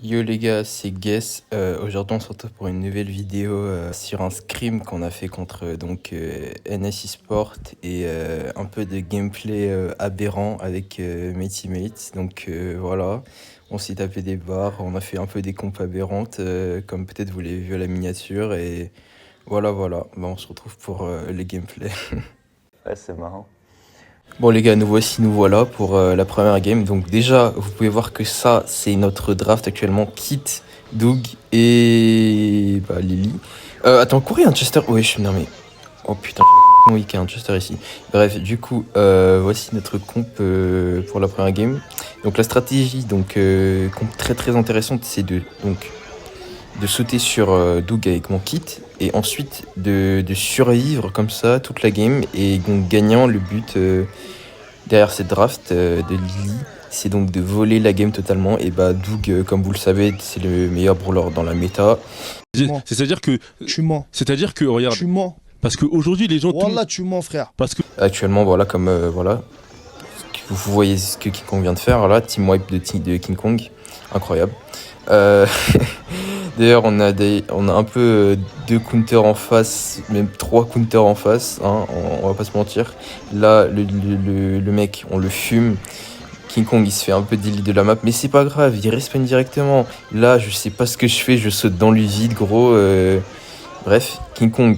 Yo les gars, c'est Guess. Aujourd'hui on se retrouve pour une nouvelle vidéo sur un scrim qu'on a fait contre NS Esport et un peu de gameplay aberrant avec mes teammates. Voilà, on s'est tapé des barres, on a fait un peu des compos aberrantes comme peut-être vous l'avez vu à la miniature et voilà. Bah, on se retrouve pour le gameplay. Ouais, c'est marrant. Bon les gars, nous voilà pour la première game. Donc déjà, vous pouvez voir que ça, c'est notre draft actuellement. Kit, Doug et Lily. Attends, courir un Chester. Ouais, non mais... Oh putain, oui, qu'il y a un Chester ici. Bref, du coup, voici notre comp pour la première game. Donc la stratégie, comp très intéressante, c'est de sauter sur Doug avec mon kit et ensuite de survivre comme ça toute la game et donc gagnant le but derrière cette draft de Lily, c'est donc de voler la game totalement. Et bah Doug, comme vous le savez, c'est le meilleur brawler dans la méta. Mens. C'est-à-dire que, Tu mens. regarde, Tu mens. parce qu'aujourd'hui les gens, Wallah, tu mens, frère. parce que Actuellement, voilà, voilà, vous voyez ce que King Kong vient de faire, là, team wipe de King Kong, incroyable. Euh, D'ailleurs, on a un peu deux counters en face, même trois counters en face, hein, on va pas se mentir. Là, le mec, on le fume. King Kong, il se fait un peu delete de la map, mais c'est pas grave, il respawn directement. Là, je sais pas ce que je fais, je saute dans le vide, gros. Bref, King Kong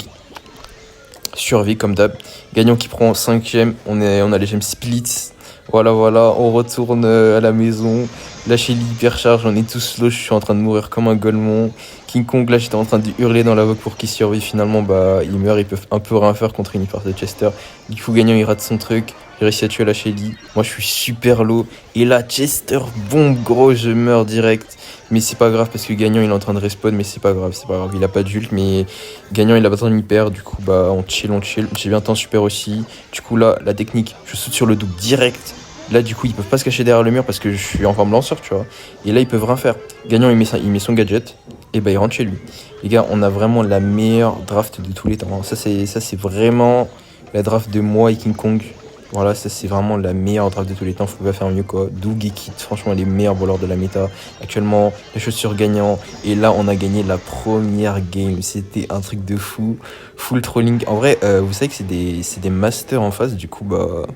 survie comme d'hab. Gagnant qui prend 5 gemmes, on a les gemmes splits. Voilà, on retourne à la maison. Là, chez l'hypercharge, on est tous slow, je suis en train de mourir comme un golemon. King Kong, là, j'étais en train de hurler dans la vogue pour qu'il survive. Finalement, bah, il meurt, ils peuvent un peu rien faire contre une hyper de Chester. Du coup, gagnant, il rate son truc. J'ai réussi à tuer la Shelly. Moi, je suis super low. Et là, Chester bombe, gros, je meurs direct. Mais c'est pas grave parce que gagnant, il est en train de respawn, mais c'est pas grave. Il a pas d'ult, mais gagnant, il a pas besoin de hyper. Du coup, bah, on chill. J'ai bien temps super aussi. Du coup, là, la technique, je saute sur le double direct. Là, du coup, ils peuvent pas se cacher derrière le mur parce que je suis en forme lanceur, tu vois. Et là, ils peuvent rien faire. Gagnant, il met son gadget. Et bah, il rentre chez lui. Les gars, on a vraiment la meilleure draft de tous les temps. Ça, c'est vraiment la draft de moi et King Kong. Voilà, ça, c'est vraiment la meilleure draft de tous les temps. Faut pas faire mieux, quoi. Doug et Kit, franchement, les meilleurs voleurs de la méta. Actuellement, les chaussures gagnant. Et là, on a gagné la première game. C'était un truc de fou. Full trolling. En vrai, vous savez que c'est des masters en face. Du coup, bah.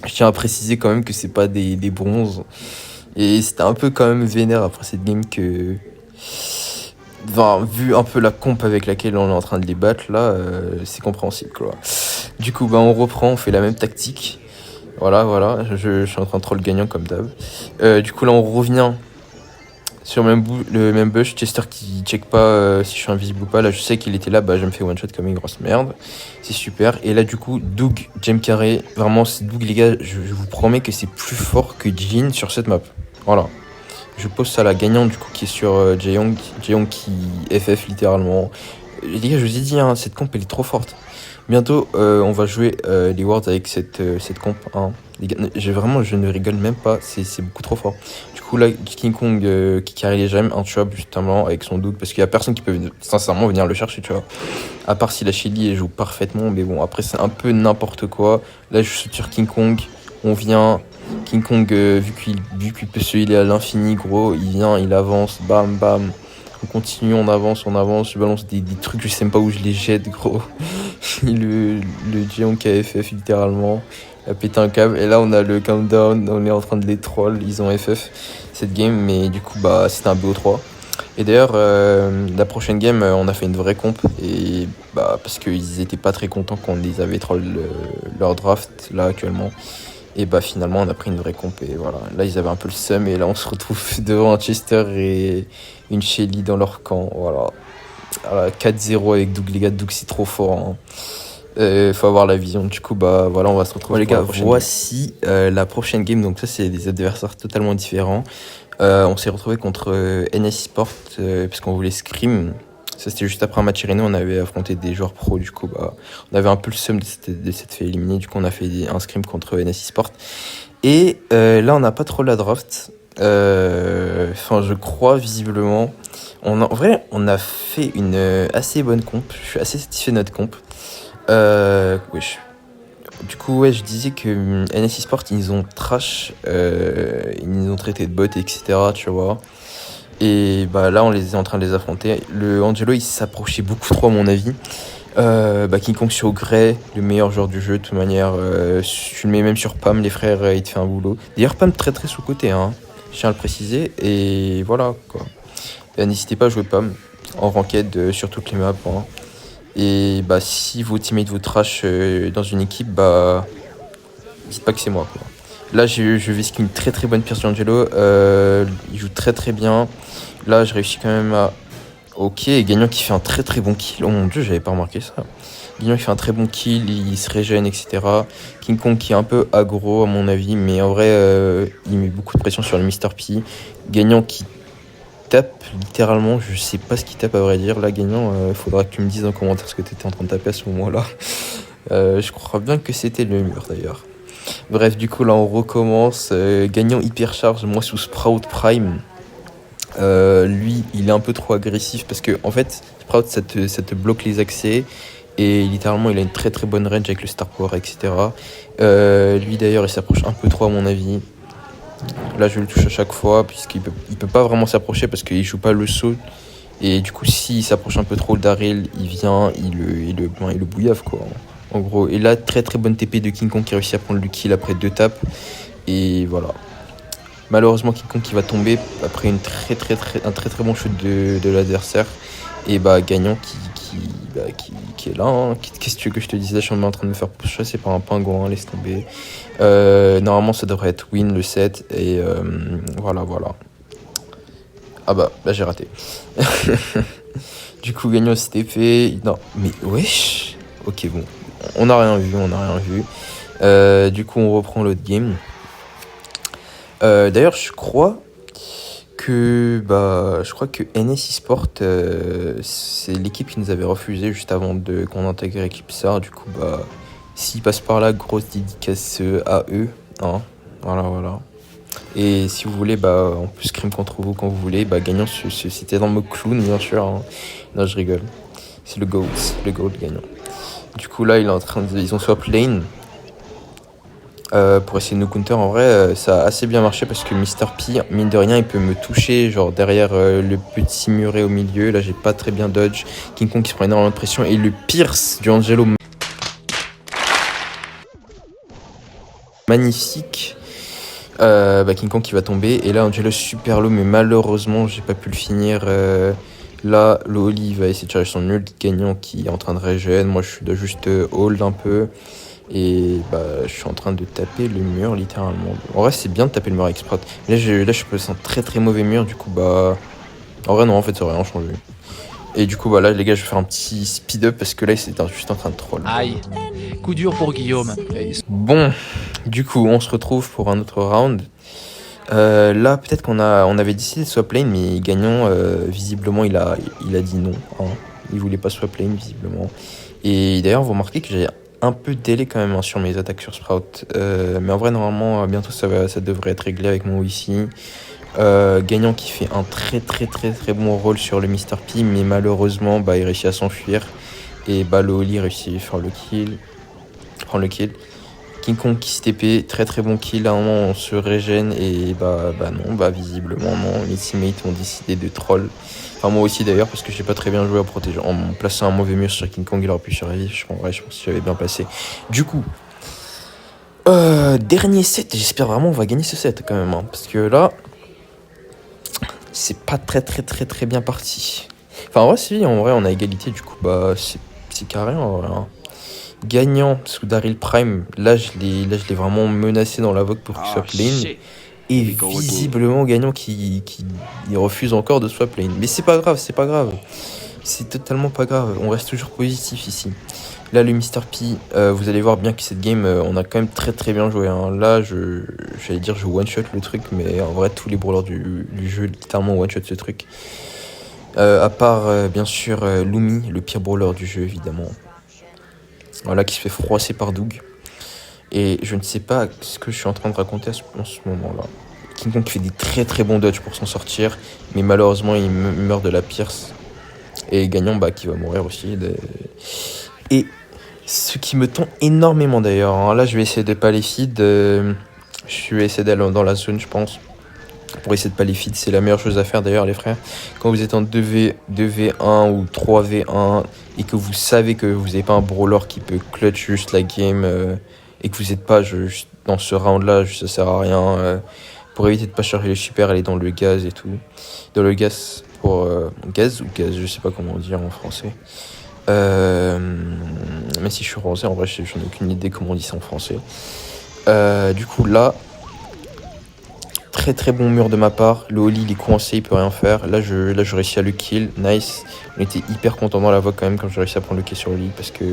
Je tiens à préciser quand même que c'est pas des bronzes. Et c'était un peu quand même vénère après cette game que. Enfin, vu un peu la comp avec laquelle on est en train de les battre, là, c'est compréhensible, quoi. Du coup, bah, on reprend, on fait la même tactique. Voilà, je suis en train de troll gagnant comme d'hab. Du coup, là, on revient sur le même bush. Chester qui check pas si je suis invisible ou pas. Là, je sais qu'il était là, bah, je me fais one shot comme une grosse merde. C'est super. Et là, du coup, Doug, Gem Carré. Vraiment, c'est Doug, les gars, je vous promets que c'est plus fort que Jin sur cette map. Voilà. Je pose ça à la gagnante, du coup, qui est sur Jaehyung qui FF littéralement. Les gars, je vous ai dit, hein, cette comp, elle est trop forte. Bientôt, on va jouer les Worlds avec cette comp. Hein. Les gars, je ne rigole même pas, c'est beaucoup trop fort. Du coup, là, King Kong qui carry les gemmes, intuable justement avec son Doug, parce qu'il y a personne qui peut sincèrement venir le chercher, tu vois. À part si la Shelly elle joue parfaitement, mais bon, après, c'est un peu n'importe quoi. Là, je suis sur King Kong, on vient. King Kong, vu qu'il peut se healer à l'infini, gros, il vient, il avance, bam. On continue, on avance, je balance des trucs, je sais même pas où je les jette, gros. le géant KFF, littéralement, a pété un câble. Et là, on a le countdown, on est en train de les troll, ils ont FF cette game, mais du coup, bah, c'était un BO3. Et d'ailleurs, la prochaine game, on a fait une vraie comp, et bah, parce qu'ils étaient pas très contents qu'on les avait troll leur draft, là, actuellement. Et bah finalement on a pris une vraie comp et voilà. Là ils avaient un peu le seum et là on se retrouve devant un Chester et une Shelly dans leur camp. Voilà 4-0 avec Doug, les gars. Doug c'est trop fort. Hein. Faut avoir la vision. Du coup bah voilà, on va se retrouver. Bon, les gars, voici la prochaine game. Donc ça c'est des adversaires totalement différents. On s'est retrouvé contre NS Sport parce qu'on voulait scrim. Ça c'était juste après un match Reno, on avait affronté des joueurs pros, du coup bah, on avait un peu le seum de s'être fait éliminer, du coup on a fait un scrim contre NS Sport. Et là on n'a pas trop la draft, enfin je crois visiblement. En vrai on a fait une assez bonne comp, je suis assez satisfait de notre comp. Wesh. Du coup ouais je disais que NS Sport ils nous ont trash, ils nous ont traité de bots etc, tu vois. Et bah là, on les est en train de les affronter. Le Angelo, il s'approchait beaucoup trop, à mon avis. King Kong sur Grey, le meilleur joueur du jeu, de toute manière. Tu le mets même sur Pam, les frères, il te fait un boulot. D'ailleurs, Pam, très très sous-côté, hein. Je tiens à le préciser. Et voilà, quoi. N'hésitez pas à jouer Pam en ranked sur toutes les maps, hein. Et bah, si vos teammates vous trash dans une équipe, bah, dites pas que c'est moi, quoi. Là, je vais skin une très très bonne Pierce D'Angelo. Il joue très très bien. Là, je réussis quand même à. Ok, Gagnant qui fait un très très bon kill. Oh mon dieu, j'avais pas remarqué ça. Gagnant qui fait un très bon kill, il se régène, etc. King Kong qui est un peu aggro à mon avis, mais en vrai, il met beaucoup de pression sur le Mr. P. Gagnant qui tape littéralement, je sais pas ce qu'il tape à vrai dire. Là, Gagnant, il faudra que tu me dises en commentaire ce que tu étais en train de taper à ce moment-là. Je crois bien que c'était le mur d'ailleurs. Bref, du coup, là, on recommence. Gagnant hyper charge, moi sous Sprout Prime. Lui, il est un peu trop agressif parce que, en fait, Sprout, ça te bloque les accès. Et littéralement, il a une très très bonne range avec le Star Power, etc. Lui, d'ailleurs, il s'approche un peu trop, à mon avis. Là, je le touche à chaque fois, puisqu'il peut pas vraiment s'approcher parce qu'il joue pas le saut. Et du coup, s'il s'approche un peu trop, le Daryl, il vient, il le bouillave, quoi. En gros. Et là, très très bonne TP de King Kong qui réussit à prendre le kill après 2 tapes. Et voilà. Malheureusement, King Kong qui va tomber après un très très bon shoot de l'adversaire. Et bah, Gagnant qui est là, hein. Qu'est-ce que tu veux que je te dise? Là, je suis en train de me faire chasser par un pingouin, laisse tomber. Normalement, ça devrait être win le set. Et voilà. Ah bah, là, j'ai raté. Du coup, Gagnant s'était fait. Non, mais wesh. Ok, bon. On n'a rien vu. Du coup, on reprend l'autre game. D'ailleurs, je crois que NS eSport, c'est l'équipe qui nous avait refusé juste avant qu'on intègre Eclipsar. Du coup, bah, s'ils passent par là, grosse dédicace à eux, hein. Voilà. Et si vous voulez, bah, on peut scrim contre vous quand vous voulez. Bah, Gagnant, c'était dans le mode clown, bien sûr, hein. Non, je rigole. C'est le GOAT Gagnant. Du coup, là, ils ont swap lane. Pour essayer de nous counter. En vrai, ça a assez bien marché parce que Mr. P, mine de rien, il peut me toucher genre derrière le petit muret au milieu. Là, j'ai pas très bien dodge. King Kong qui se prend énormément de pression et le pierce du Angelo magnifique. King Kong qui va tomber et là Angelo super low, mais malheureusement j'ai pas pu le finir. Là, le Oli va essayer de charger son ult. Gagnant qui est en train de régène. Moi, je dois juste hold un peu. Et bah, je suis en train de taper le mur littéralement. En vrai, c'est bien de taper le mur avec Sprout. Là, je passe un très très mauvais mur. Du coup, bah. En vrai, non, en fait, ça aurait rien changé. Et du coup, bah là, les gars, je vais faire un petit speed up parce que là, c'était juste en train de troll. Aïe, coup dur pour Guillaume. Bon, du coup, on se retrouve pour un autre round. Là, peut-être on avait décidé de swap lane, mais Gagnant, visiblement, il a dit non, hein. Il voulait pas swap lane, visiblement. Et d'ailleurs, vous remarquez que j'ai un peu de délai quand même, hein, sur mes attaques sur Sprout. Mais en vrai, normalement, bientôt, ça devrait être réglé avec mon ici. Gagnant qui fait un très bon rôle sur le Mr. P, mais malheureusement, bah, il réussit à s'enfuir. Et bah, le Oli réussit à faire le kill. Prendre le kill. King Kong qui se TP, très bon kill. À un moment, on se régène et bah non, visiblement non. Les teammates ont décidé de troll. Enfin, moi aussi d'ailleurs, parce que j'ai pas très bien joué en plaçant un mauvais mur sur King Kong, il aurait pu survivre. Je pense que j'avais bien passé. Du coup, dernier set, j'espère vraiment on va gagner ce set quand même, hein, parce que là, c'est pas très bien parti. Enfin, en vrai, si, en vrai, on a égalité, du coup, bah, c'est carré, en vrai, hein. Gagnant sous Daryl Prime, là je l'ai vraiment menacé dans la vogue pour qu'il swap lane. Et visiblement Gagnant qui refuse encore de swap lane. Mais c'est pas grave. C'est totalement pas grave. On reste toujours positif ici. Là le Mr. P, vous allez voir bien que cette game, on a quand même très bien joué, hein. Là j'allais dire je one shot le truc, mais en vrai tous les brawlers du jeu littéralement one shot ce truc. À part bien sûr Lumi, le pire brawler du jeu évidemment. Voilà, qui se fait froisser par Doug. Et je ne sais pas ce que je suis en train de raconter en ce moment-là. King Kong fait des très bons dodges pour s'en sortir, mais malheureusement il meurt de la pierce. Et Gagnant qui va mourir aussi. Et ce qui me tend énormément d'ailleurs, hein. Là je vais essayer de pas les feed. Je vais essayer d'aller dans la zone, je pense. pour essayer de pas les feed. C'est la meilleure chose à faire d'ailleurs les frères. Quand vous êtes en 2v1 ou 3v1 et que vous savez que vous n'avez pas un brawler qui peut clutch juste la game et que vous n'êtes pas juste dans ce round là, ça sert à rien. Pour éviter de pas charger les super, aller dans le gaz et tout. Dans le gaz pour gaz ou gaz, je sais pas comment dire en français. Mais si je suis français, en vrai j'en ai aucune idée comment on dit ça en français. Du coup là, très très bon mur de ma part. Le Oli il est coincé, il peut rien faire. Là je réussis à le kill, nice. On était hyper content dans la voix quand même quand j'ai réussi à prendre le kill sur Oli parce que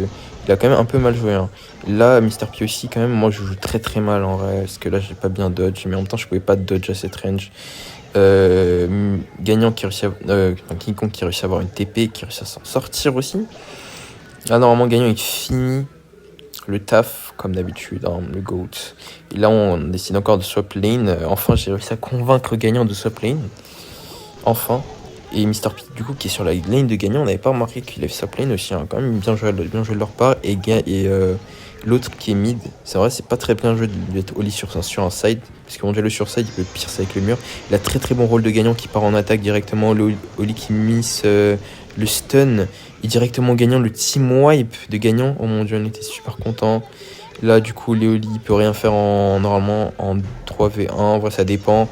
il a quand même un peu mal joué. Hein. Là Mr P aussi quand même, moi je joue très très mal en vrai parce que là j'ai pas bien dodge, mais en même temps je pouvais pas dodge à cette range. Gagnant qui réussit King Kong qui réussit à avoir une TP, qui réussit à s'en sortir aussi. Là normalement Gagnant il finit le taf comme d'habitude, hein, le GOAT. Et là on décide encore de swap lane. Enfin j'ai réussi à convaincre Gagnant de swap lane. Enfin. Et Mr P du coup qui est sur la lane de Gagnant, on n'avait pas remarqué qu'il avait swap lane aussi, hein, quand même bien joué de leur part. Et l'autre qui est mid, c'est vrai c'est pas très bien joué d'être Oli sur un side, parce que mon le sur side il peut piercer avec le mur. Il a très très bon rôle de Gagnant qui part en attaque directement, le Oli qui miss le stun et directement Gagnant, le team wipe de Gagnant. Oh mon dieu on était super content. Là du coup Oli il peut rien faire normalement en 3v1, en vrai ça dépend.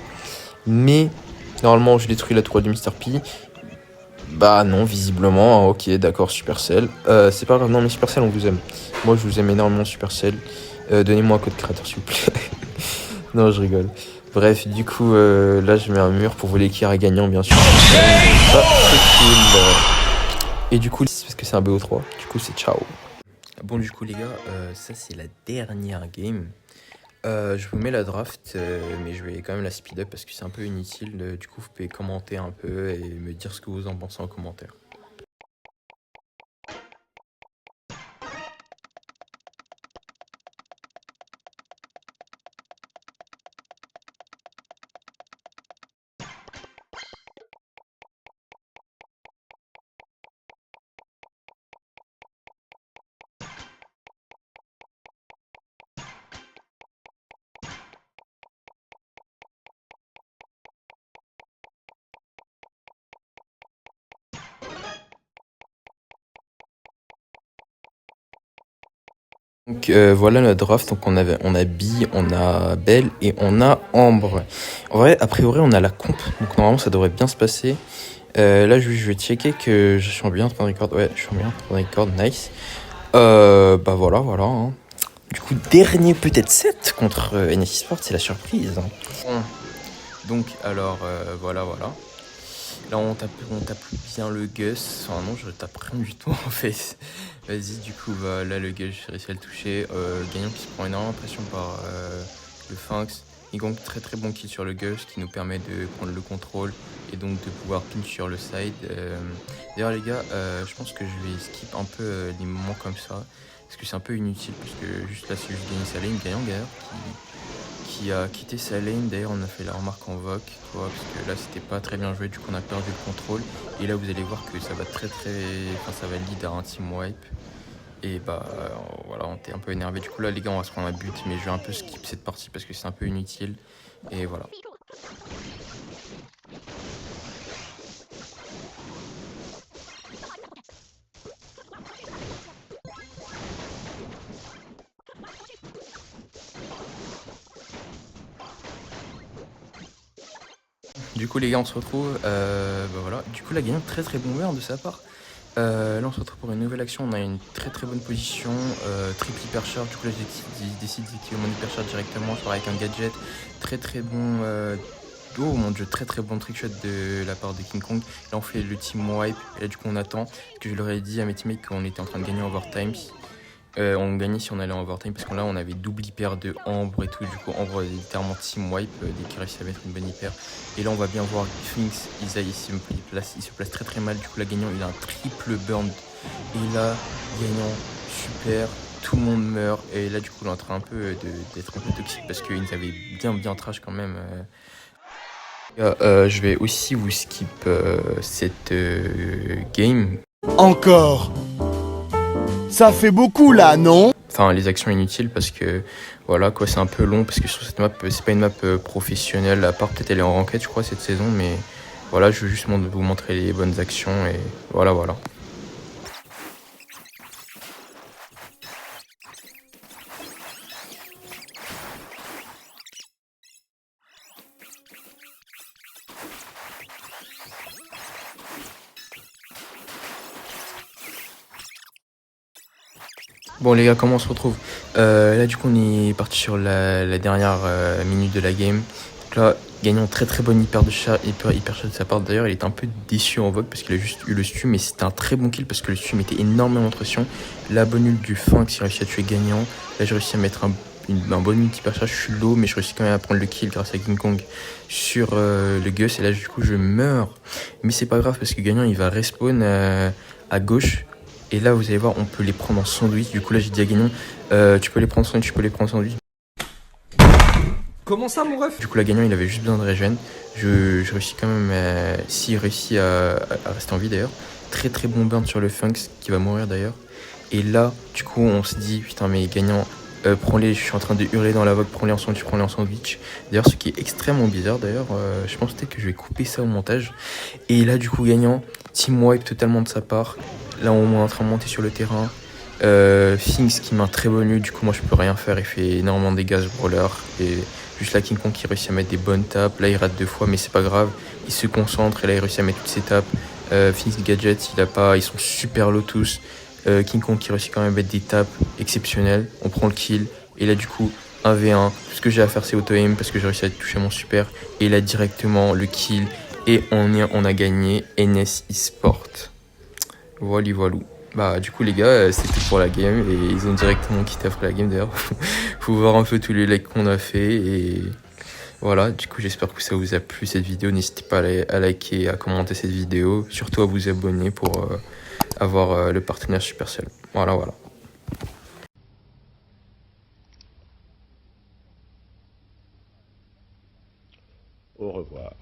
Mais normalement je détruis la tour du Mr P. Bah non, visiblement, hein, ok, d'accord, Supercell. C'est pas grave, non mais Supercell, on vous aime. Moi, je vous aime énormément, Supercell. Donnez-moi un code créateur, s'il vous plaît. Non, je rigole. Bref, du coup, là, je mets un mur pour voler Kira gagnant, bien sûr. Ah, c'est cool. Et du coup, parce que c'est un BO3, du coup, c'est ciao. Bon, du coup, les gars, ça, c'est la dernière game. Je vous mets la draft, mais je vais quand même la speed up parce que c'est un peu inutile. Du coup, vous pouvez commenter un peu et me dire ce que vous en pensez en commentaire. Donc voilà notre draft, donc on a Bee, on a Belle et on a Ambre. En vrai, a priori on a la comp, donc normalement ça devrait bien se passer. Là je vais checker que je suis bien en train de record, ouais je suis bien en train de record, nice. Bah voilà, hein. Du coup dernier peut-être 7 contre NSI Sport, c'est la surprise. Hein. Bon. Donc alors voilà. Là on tape bien le Gus, enfin non je tape rien du tout en fait. Vas-y du coup bah, là le Gus j'ai réussi à le toucher. Gagnant qui se prend énormément de pression par le Finx. Et donc très très bon kill sur le Gus qui nous permet de prendre le contrôle et donc de pouvoir pinch sur le side. D'ailleurs les gars je pense que je vais skip un peu les moments comme ça. Parce que c'est un peu inutile parce que juste là c'est juste gagner sa lane. Gagnant d'ailleurs qui a quitté sa lane, d'ailleurs on a fait la remarque en voc, parce que là c'était pas très bien joué, du coup on a perdu le contrôle, et là vous allez voir que ça va ça va lead à un team wipe, et bah voilà on était un peu énervé, du coup là les gars on va se prendre un but, mais je vais un peu skip cette partie parce que c'est un peu inutile, et voilà. Du coup les gars on se retrouve, bah voilà, du coup la gagnante très très bon mur de sa part. Là on se retrouve pour une nouvelle action, on a une très très bonne position, triple hypercharge, du coup là j'ai décidé d'activer mon hypercharge directement, soit avec un gadget, très très bon, oh mon dieu, très très bon trickshot de la part de King Kong. Là on fait le team wipe, et là du coup on attend, parce que je leur ai dit à mes teammates qu'on était en train de gagner en overtime. On gagnait si on allait en overtime parce que là on avait double hyper de Ambre et tout, du coup Ambre est littéralement team wipe dès qu'il réussit à mettre une bonne hyper. Et là on va bien voir Finx, il se place très très mal, du coup là gagnant il a un triple burn. Et là gagnant super, tout le monde meurt, et là du coup on est en train d'être un peu toxique parce qu'ils avaient bien trash quand même. Je vais aussi vous skip cette game. Encore. Ça fait beaucoup là, non? Enfin les actions inutiles parce que Voilà quoi, c'est un peu long parce que sur cette map, c'est pas une map professionnelle, à part peut-être elle est en ranked je crois cette saison, mais voilà, je veux juste vous montrer les bonnes actions et voilà. Bon les gars, comment on se retrouve? Là du coup on est parti sur la dernière minute de la game. Donc là, gagnant très bonne hyper shot de sa part. D'ailleurs il était un peu déçu en vogue parce qu'il a juste eu le stu, mais c'était un très bon kill parce que le stu mettait énormément de pression. La bonne ult du Fynx, il a réussi à tuer gagnant. Là j'ai réussi à mettre un bon ult hyper shot, je suis low mais je réussis quand même à prendre le kill grâce à King Kong sur le Gus. Et là du coup je meurs. Mais c'est pas grave parce que gagnant il va respawn à gauche. Et là, vous allez voir, on peut les prendre en sandwich. Du coup, là, j'ai dit à Gagnon, tu peux les prendre en sandwich. Comment ça, mon ref? Du coup, là, Gagnon, il avait juste besoin de régène. Je réussis quand même, s'il réussit à rester en vie d'ailleurs. Très bon burn sur le Fynx, qui va mourir d'ailleurs. Et là, du coup, on se dit, putain, mais Gagnant, prends-les, je suis en train de hurler dans la vogue, prends-les en sandwich. D'ailleurs, ce qui est extrêmement bizarre, d'ailleurs, je pense peut-être que je vais couper ça au montage. Et là, du coup, Gagnant, team wipe totalement de sa part. Là, on est en train de monter sur le terrain. Finks qui met un très bon ult, du coup, moi, je peux rien faire. Il fait énormément de dégâts, ce brawler. Et juste là, King Kong qui réussit à mettre des bonnes tapes. Là, il rate 2 fois, mais c'est pas grave. Il se concentre et là, il réussit à mettre toutes ses tapes. Finks Gadget, ils sont super low tous. King Kong qui réussit quand même à mettre des tapes exceptionnelles. On prend le kill. Et là, du coup, 1v1. Tout ce que j'ai à faire, c'est auto-aim parce que j'ai réussi à toucher mon super. Et là, directement, le kill. Et on a gagné NS eSport. Voilà. Bah, du coup, les gars, c'était tout pour la game. Et ils ont directement quitté après la game d'ailleurs. Faut voir un peu tous les likes qu'on a fait. Et voilà, du coup, j'espère que ça vous a plu cette vidéo. N'hésitez pas à liker, à commenter cette vidéo. Surtout à vous abonner pour avoir le partenaire Supercell. Voilà. Au revoir.